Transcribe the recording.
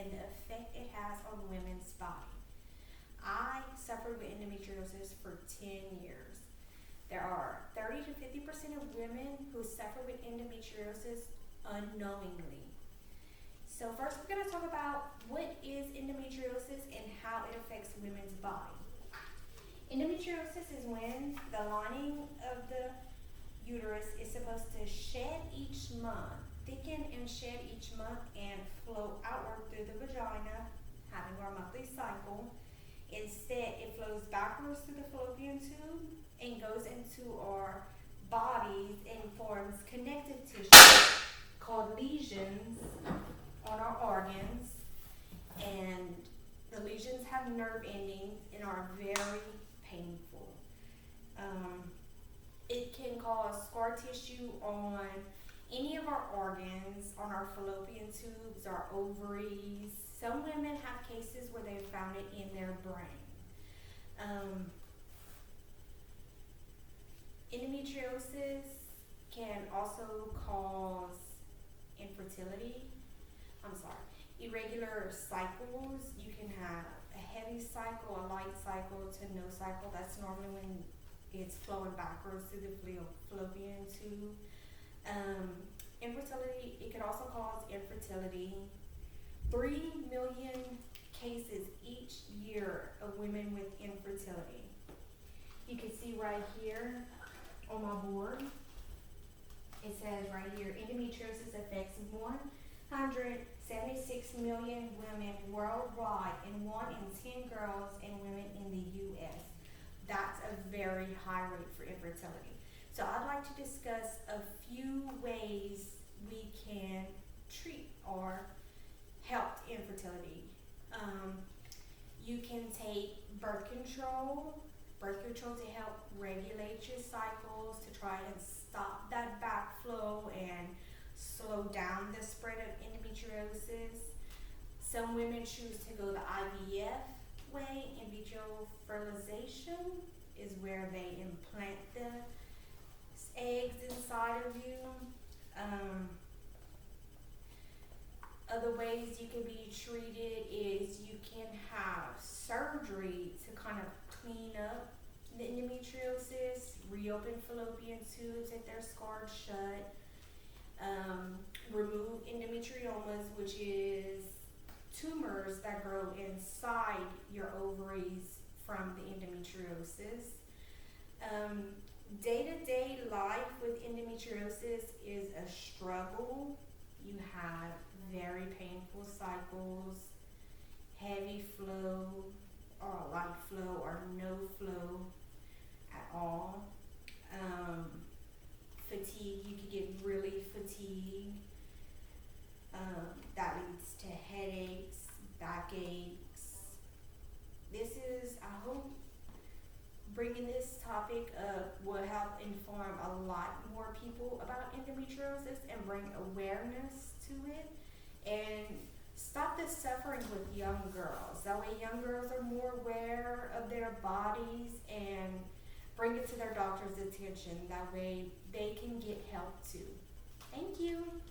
and the effect it has on women's body. I suffered with endometriosis for 10 years. There are 30 to 50% of women who suffer with endometriosis unknowingly. So first we're going to talk about what is endometriosis and how it affects women's body. Endometriosis is when the lining of the uterus is supposed to shed each month, thicken and shed each month, and flow outward through the vagina, having our monthly cycle. Instead, it flows backwards through the fallopian tube and goes into our bodies and forms connective tissue called lesions on our organs. And the lesions have nerve endings and are very painful. It can cause scar tissue on any of our organs, on our fallopian tubes, our ovaries. Some women have cases where they've found it in their brain. Endometriosis can also cause irregular cycles. You can have a heavy cycle, a light cycle to no cycle. That's normally when it's flowing backwards through the fallopian tube. Infertility, it can also cause infertility. 3 million cases each year of women with infertility. You can see right here on my board, it says right here, endometriosis affects 176 million women worldwide and 1 in 10 girls and women in the U.S. That's a very high rate for infertility. So I'd like to discuss a few ways we can treat or help infertility. You can take birth control to help regulate your cycles, to try and stop that backflow and slow down the spread of endometriosis. Some women choose to go the IVF way. In vitro fertilization is where they implant the eggs inside of you. Other ways you can be treated is you can have surgery to kind of clean up the endometriosis, reopen fallopian tubes if they're scarred shut, remove endometriomas, which is tumors that grow inside your ovaries from the endometriosis. Day-to-day life with endometriosis is a struggle. You have very painful cycles, heavy flow, or light flow, or no flow at all. Fatigue, you can get really fatigued. That leads to headaches, backaches. I hope bringing this topic up will help inform a lot more people about endometriosis and bring awareness to it and stop the suffering with young girls. That way young girls are more aware of their bodies and bring it to their doctor's attention. That way they can get help too. Thank you.